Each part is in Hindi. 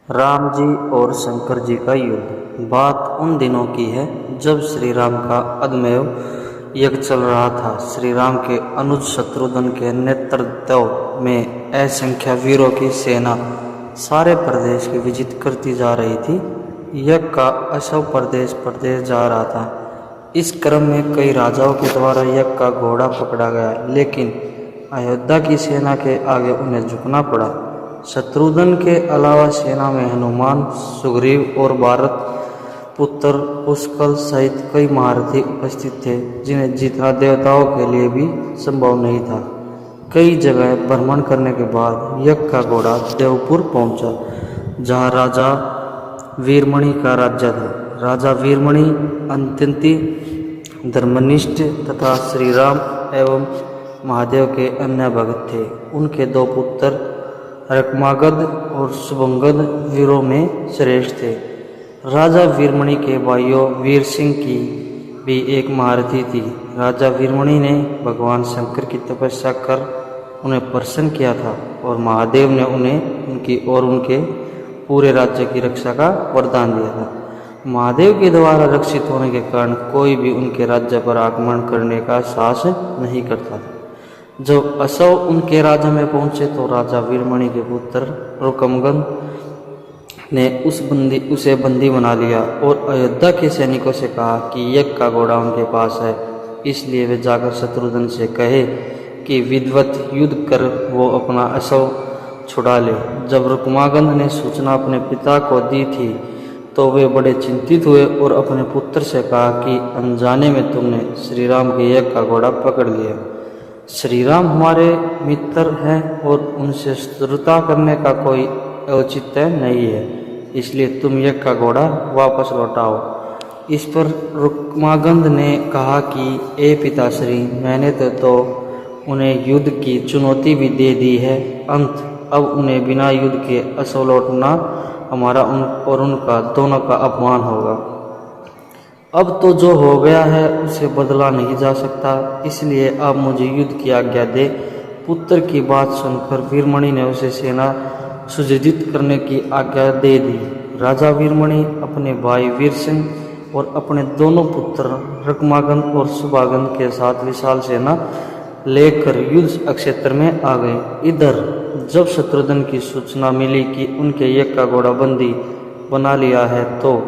राम जी और शंकर जी का युद्ध। बात उन दिनों की है जब श्री राम का अदम्य यज्ञ चल रहा था। श्री राम के अनुज शत्रुघ्न के नेतृत्व में असंख्य वीरों की सेना सारे प्रदेश की विजित करती जा रही थी। यज्ञ का अशव प्रदेश प्रदेश जा रहा था। इस क्रम में कई राजाओं के द्वारा यज्ञ का घोड़ा पकड़ा गया, लेकिन अयोध्या की सेना के आगे उन्हें झुकना पड़ा। शत्रुघ्न के अलावा सेना में हनुमान, सुग्रीव और भारत पुत्र पुष्कल सहित कई महारथी उपस्थित थे, जिन्हें जीतना देवताओं के लिए भी संभव नहीं था। कई जगह भ्रमण करने के बाद यज्ञ का घोड़ा देवपुर पहुंचा, जहां राजा वीरमणि का राज्य था। राजा वीरमणि अत्यंत धर्मनिष्ठ तथा श्री राम एवं महादेव के अन्य भक्त थे। उनके दो पुत्र रक्मागध और शुभंगद वीरों में श्रेष्ठ थे। राजा वीरमणि के भाइयों वीर सिंह की भी एक महारथी थी। राजा वीरमणि ने भगवान शंकर की तपस्या कर उन्हें प्रसन्न किया था और महादेव ने उन्हें उनकी और उनके पूरे राज्य की रक्षा का वरदान दिया था। महादेव के द्वारा रक्षित होने के कारण कोई भी उनके राज्य पर आक्रमण करने का साहस नहीं करता था। जब अशव उनके राज्य में पहुंचे तो राजा वीरमणि के पुत्र रुकमगन ने उसे बंदी बना लिया और अयोध्या के सैनिकों से कहा कि यज्ञ का घोड़ा उनके पास है, इसलिए वे जाकर शत्रुघ्न से कहे कि विधिवत युद्ध कर वो अपना अशव छुड़ा ले। जब रुकमागंध ने सूचना अपने पिता को दी थी तो वे बड़े चिंतित हुए और अपने पुत्र से कहा कि अनजाने में तुमने श्री राम के यज्ञ का घोड़ा पकड़ लिया। श्री राम हमारे मित्र हैं और उनसे शत्रुता करने का कोई औचित्य नहीं है, इसलिए तुम यज्ञ का घोड़ा वापस लौटाओ। इस पर रुकमागंध ने कहा कि ए पिताश्री, मैंने तो उन्हें युद्ध की चुनौती भी दे दी है। अब उन्हें बिना युद्ध के अशव लौटना हमारा और उनका दोनों का अपमान होगा। अब तो जो हो गया है उसे बदला नहीं जा सकता, इसलिए आप मुझे युद्ध की आज्ञा दे। पुत्र की बात सुनकर वीरमणि ने उसे सेना सुदृढ़ करने की आज्ञा दे दी। राजा वीरमणि अपने भाई वीर सिंह और अपने दोनों पुत्र रक्मागंध और शुभागंध के साथ विशाल सेना लेकर युद्ध क्षेत्र में आ गए। इधर जब शत्रुघ्न की सूचना मिली कि उनके यज्ञ का घोड़ा बंदी बना लिया है तो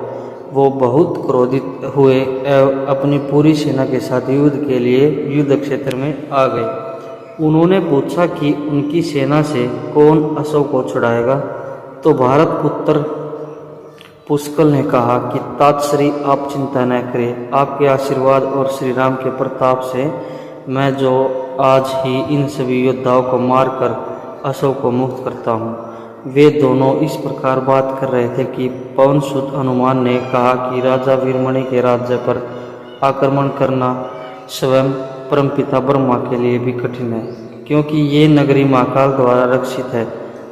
वो बहुत क्रोधित हुए एवं अपनी पूरी सेना के साथ युद्ध के लिए युद्ध क्षेत्र में आ गए। उन्होंने पूछा कि उनकी सेना से कौन अशव को छुड़ाएगा, तो भारत पुत्र पुष्कल ने कहा कि तातश्री आप चिंता न करें, आपके आशीर्वाद और श्री राम के प्रताप से मैं जो आज ही इन सभी योद्धाओं को मारकर अशव को मुक्त करता हूँ। वे दोनों इस प्रकार बात कर रहे थे कि पवनसुत हनुमान ने कहा कि राजा वीरमणि के राज्य पर आक्रमण करना स्वयं परमपिता ब्रह्मा के लिए भी कठिन है, क्योंकि ये नगरी महाकाल द्वारा रक्षित है।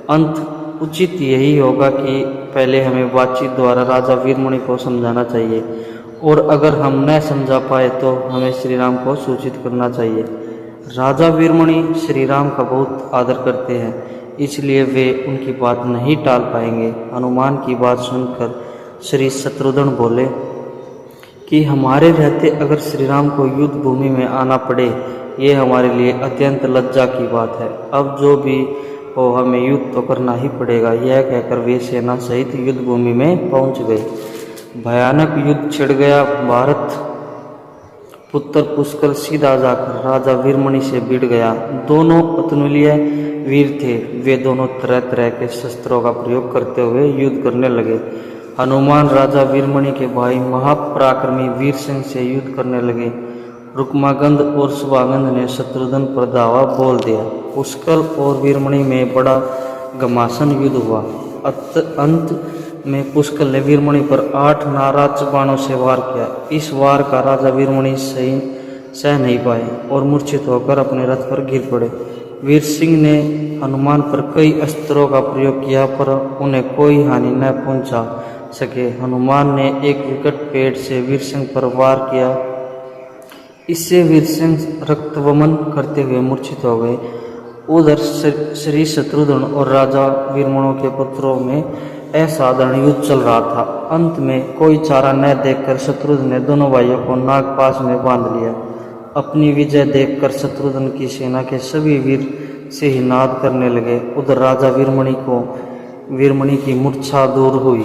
अंत उचित यही होगा कि पहले हमें बातचीत द्वारा राजा वीरमणि को समझाना चाहिए, और अगर हम न समझा पाए तो हमें श्री राम को सूचित करना चाहिए। राजा वीरमणि श्री राम का बहुत आदर करते हैं, इसलिए वे उनकी बात नहीं टाल पाएंगे। हनुमान की बात सुनकर श्री शत्रुघ्न बोले कि हमारे रहते अगर श्री राम को युद्ध भूमि में आना पड़े, ये हमारे लिए अत्यंत लज्जा की बात है। अब जो भी हो हमें युद्ध तो करना ही पड़ेगा। यह कहकर वे सेना सहित युद्ध भूमि में पहुंच गए। भयानक युद्ध छिड़ गया। भारत पुत्र पुष्कल सीधा जाकर राजा वीरमणि से भिड़ गया। दोनों अतुलनीय वीर थे। वे दोनों तरह तरह के शस्त्रों का प्रयोग करते हुए युद्ध करने लगे। हनुमान राजा वीरमणि के भाई महापराक्रमी वीर सिंह से युद्ध करने लगे। रुकमागंध और शुभागंध ने शत्रुघ्न पर दावा बोल दिया। पुष्कल और वीरमणि में बड़ा घमासान युद्ध हुआ। अंत में पुष्कल ने वीरमणि पर 8 नाराज बाणों से वार किया। इस वार का राजा वीरमणि सह नहीं पाए और मूर्छित होकर अपने रथ पर गिर पड़े। वीर सिंह ने हनुमान पर कई अस्त्रों का प्रयोग किया, पर उन्हें कोई हानि न पहुंचा सके। हनुमान ने एक विकट पेड़ से वीर सिंह पर वार किया। इससे वीर सिंह रक्तवमन करते हुए मूर्छित हो गए। उधर श्री शत्रुघ्न और राजा वीरमणि के पुत्रों में असाधारण युद्ध चल रहा था। अंत में कोई चारा न देखकर शत्रुघ्न ने दोनों भाइयों को नागपाश में बांध लिया। अपनी विजय देखकर शत्रुघ्न की सेना के सभी वीर सिंहनाद करने लगे। उधर राजा वीरमणि की मूर्छा दूर हुई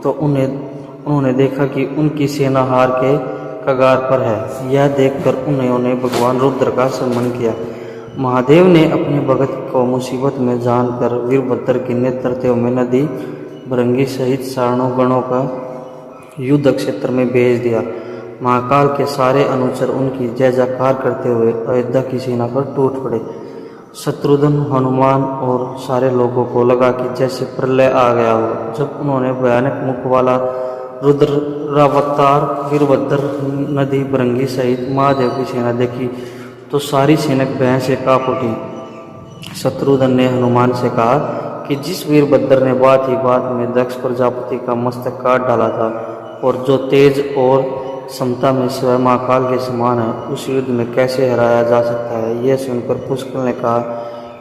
तो उन्होंने देखा कि उनकी सेना हार के कगार पर है। यह देखकर उन्होंने भगवान रुद्र का स्मरण किया। महादेव ने अपने भगत को मुसीबत में जानकर वीरभद्र के नेतृत्व में नदी भृंगी सहित सारणों गणों का युद्ध क्षेत्र में भेज दिया। महाकाल के सारे अनुचर उनकी जय जयकार करते हुए अयोध्या की सेना पर टूट पड़े। शत्रुघ्न, हनुमान और सारे लोगों को लगा कि जैसे प्रलय आ गया हो। जब उन्होंने भयानक मुख वाला रुद्रावतार वीरभद्र नदी भृंगी सहित महादेव की सेना देखी तो सारी सेना भय से कांप उठी। शत्रुघ्न ने हनुमान से कहा कि जिस वीरभद्र ने बात ही बात में दक्ष प्रजापति का मस्तक काट डाला था और जो तेज और समता में स्वयं महाकाल के समान है, उस युद्ध में कैसे हराया जा सकता है। यह सुनकर पुष्कर ने कहा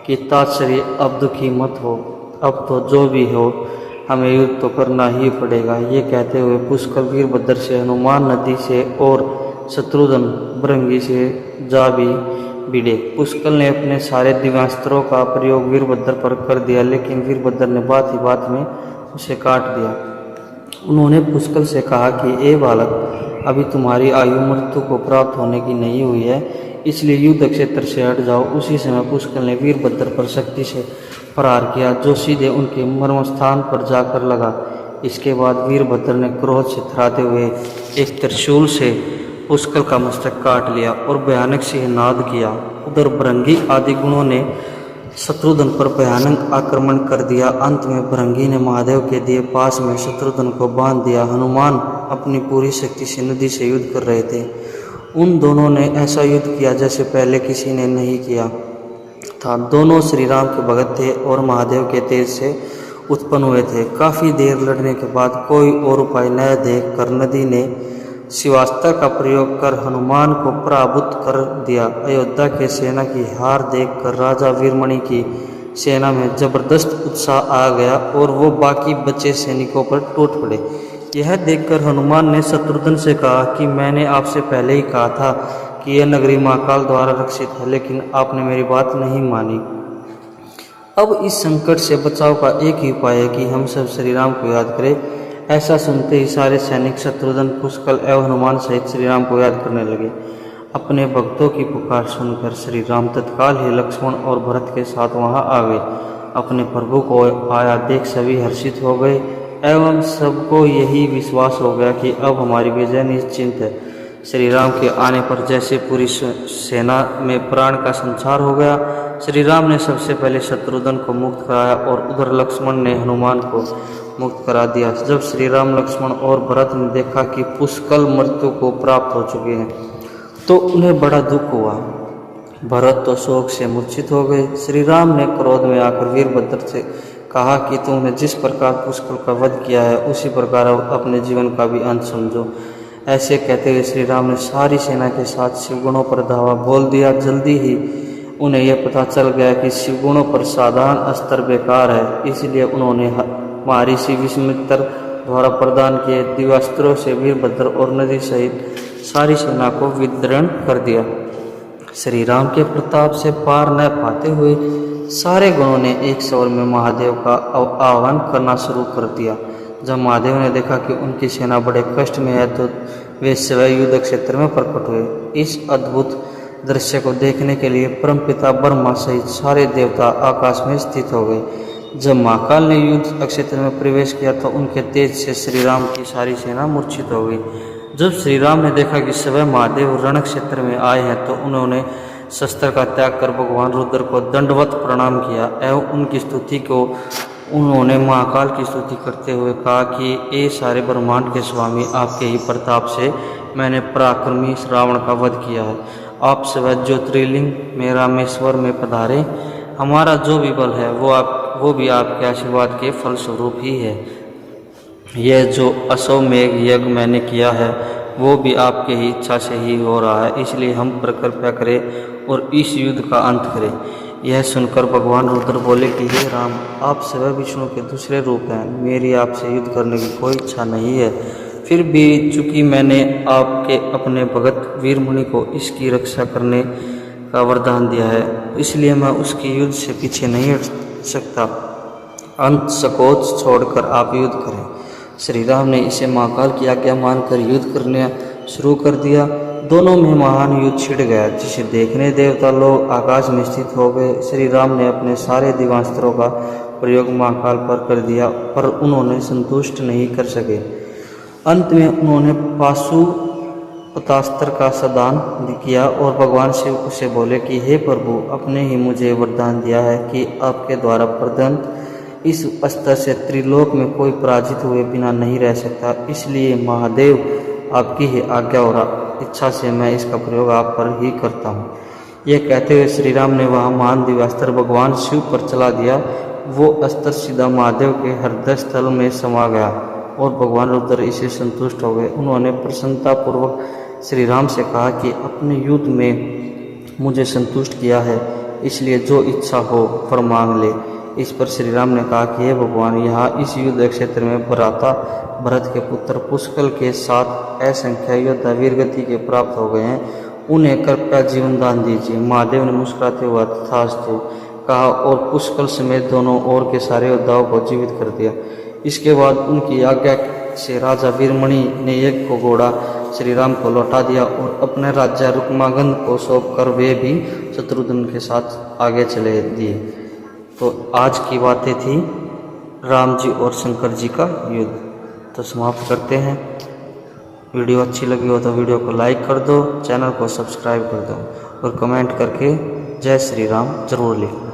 कि तात्सर्य अब दुखी मत हो, अब तो जो भी हो हमें युद्ध तो करना ही पड़ेगा। ये कहते हुए पुष्कर वीरभद्र से हनुमान नदी से और शत्रुघ्न भृंगी से जा भी भिड़े। पुष्कर ने अपने सारे दिव्यास्त्रों का प्रयोग वीरभद्र पर कर दिया, लेकिन वीरभद्र ने बात ही बात में उसे काट दिया। उन्होंने पुष्कर से कहा कि ए बालक, अभी तुम्हारी आयु मृत्यु को प्राप्त होने की नहीं हुई है, इसलिए युद्ध क्षेत्र से हट जाओ। उसी समय पुष्कर ने वीरभद्र पर शक्ति से प्रहार किया, जो सीधे उनके मर्मस्थान पर जाकर लगा। इसके बाद वीरभद्र ने क्रोध से थराते हुए एक त्रिशूल से पुष्कर का मस्तक काट लिया और भयानक सिंहनाद किया। उधर भृंगी आदि गुणों ने शत्रुघ्न पर भयानक आक्रमण कर दिया। अंत में भृंगी ने महादेव के दिए पास में शत्रुघ्न को बांध दिया। हनुमान अपनी पूरी शक्ति से नदी से युद्ध कर रहे थे। उन दोनों ने ऐसा युद्ध किया जैसे पहले किसी ने नहीं किया था। दोनों श्री राम के भगत थे और महादेव के तेज से उत्पन्न हुए थे। काफ़ी देर लड़ने के बाद कोई और उपाय न देख कर नदी ने शिवास्त्र का प्रयोग कर हनुमान को पराभूत कर दिया। अयोध्या के सेना की हार देखकर राजा वीरमणि की सेना में जबरदस्त उत्साह आ गया और वो बाकी बचे सैनिकों पर टूट पड़े। यह देखकर हनुमान ने शत्रुघ्न से कहा कि मैंने आपसे पहले ही कहा था कि यह नगरी महाकाल द्वारा रक्षित है, लेकिन आपने मेरी बात नहीं मानी। अब इस संकट से बचाव का एक ही उपाय है कि हम सब श्री राम को याद करें। ऐसा सुनते ही सारे सैनिक शत्रुघ्न, पुष्कर एवं हनुमान सहित श्री राम को याद करने लगे। अपने भक्तों की पुकार सुनकर श्री राम तत्काल ही लक्ष्मण और भरत के साथ वहां आ गए। अपने प्रभु को आया देख सभी हर्षित हो गए एवं सबको यही विश्वास हो गया कि अब हमारी विजय निश्चिंत है। श्री राम के आने पर जैसे पूरी सेना में प्राण का संचार हो गया। श्री राम ने सबसे पहले शत्रुघ्न को मुक्त कराया और उधर लक्ष्मण ने हनुमान को मुक्त करा दिया। जब श्री राम, लक्ष्मण और भरत ने देखा कि पुष्कर मृत्यु को प्राप्त हो चुके हैं तो उन्हें बड़ा दुख हुआ। भरत तो शोक से मूर्छित हो गए। श्री राम ने क्रोध में आकर वीरभद्र से कहा कि तुमने जिस प्रकार पुष्कर का वध किया है उसी प्रकार अपने जीवन का भी अंत समझो। ऐसे कहते हुए श्री राम ने सारी सेना के साथ शिवगुणों पर धावा बोल दिया। जल्दी ही उन्हें यह पता चल गया कि शिवगुणों पर साधारण अस्त्र बेकार है, इसलिए उन्होंने महर्षि विश्वामित्र द्वारा प्रदान किए दिव्यास्त्रों से वीरभद्र और नदी सहित सारी सेना को विदीर्ण कर दिया। श्री राम के प्रताप से पार न पाते हुए सारे गणों ने एक स्वर में महादेव का आह्वान करना शुरू कर दिया। जब महादेव ने देखा कि उनकी सेना बड़े कष्ट में है तो वे स्वयं युद्ध क्षेत्र में प्रकट हुए। इस अद्भुत दृश्य को देखने के लिए परमपिता ब्रह्मा सहित सारे देवता आकाश में स्थित हो गए। जब महाकाल ने युद्ध क्षेत्र में प्रवेश किया तो उनके तेज से श्री राम की सारी सेना मूर्छित हो गई। जब श्री राम ने देखा कि स्वयं महादेव रण क्षेत्र में आए हैं तो उन्होंने शस्त्र का त्याग कर भगवान रुद्र को दंडवत प्रणाम किया एवं उनकी स्तुति को उन्होंने महाकाल की स्तुति करते हुए कहा कि ये सारे ब्रह्मांड के स्वामी, आपके ही प्रताप से मैंने पराक्रमी रावण का वध किया है। आप स्वयं ज्योतिर्लिंग में रामेश्वर में पधारे। हमारा जो भी बल है वो भी आपके आशीर्वाद के फलस्वरूप ही है। यह जो अश्वमेघ यज्ञ मैंने किया है वो भी आपके ही इच्छा से ही हो रहा है, इसलिए हम पर कृपया करें और इस युद्ध का अंत करें। यह सुनकर भगवान रुद्र बोले कि हे राम, आप स्वयं विष्णु के दूसरे रूप हैं, मेरी आपसे युद्ध करने की कोई इच्छा नहीं है। फिर भी चूंकि मैंने आपके अपने भगत वीरमुनि को इसकी रक्षा करने का वरदान दिया है, इसलिए मैं उसकी युद्ध से पीछे नहीं हट सकता। अंत संकोच छोड़कर आप युद्ध करें। श्री राम ने इसे महाकाल की आज्ञा मानकर युद्ध करना शुरू कर दिया। दोनों में महान युद्ध छिड़ गया, जिसे देखने देवता लोग आकाश में स्थित हो गए। श्री राम ने अपने सारे दिव्यास्त्रों का प्रयोग महाकाल पर कर दिया, पर उन्होंने संतुष्ट नहीं कर सके। अंत में उन्होंने पाशुपतास्त्र का संधान किया और भगवान शिव से बोले कि हे प्रभु, आपने ही मुझे वरदान दिया है कि आपके द्वारा प्रदत्त इस अस्त्र से त्रिलोक में कोई पराजित हुए बिना नहीं रह सकता। इसलिए महादेव, आपकी ही आज्ञा और इच्छा से मैं इसका प्रयोग आप पर ही करता हूँ। यह कहते हुए श्री राम ने वह महान दिव्यास्त्र भगवान शिव पर चला दिया। वो अस्त्र सीधा महादेव के हृदय स्थल में समा गया और भगवान रुद्र इसे संतुष्ट हो गए। उन्होंने प्रसन्नतापूर्वक श्री राम से कहा कि अपने युद्ध में मुझे संतुष्ट किया है, इसलिए जो इच्छा हो पर मांग ले। इस पर श्री राम ने कहा कि हे भगवान, यहाँ इस युद्ध क्षेत्र में भरत के पुत्र पुष्कल के साथ असंख्य योद्धा वीरगति के प्राप्त हो गए हैं, उन्हें कृपया जीवन दान दीजिए। महादेव ने मुस्कुराते हुए तथास्तु कहा और पुष्कल समेत दोनों ओर के सारे योद्धाओं को जीवित कर दिया। इसके बाद उनकी आज्ञा से राजा वीरमणि ने एक को घोड़ा श्री राम को लौटा दिया और अपने राज्य रुक्मागंध को सौंप कर वे भी शत्रुघ्न के साथ आगे चले दिए। तो आज की बातें थी राम जी और शंकर जी का युद्ध। तो समाप्त करते हैं। वीडियो अच्छी लगी हो तो वीडियो को लाइक कर दो, चैनल को सब्सक्राइब कर दो और कमेंट करके जय श्री राम जरूर लिखो।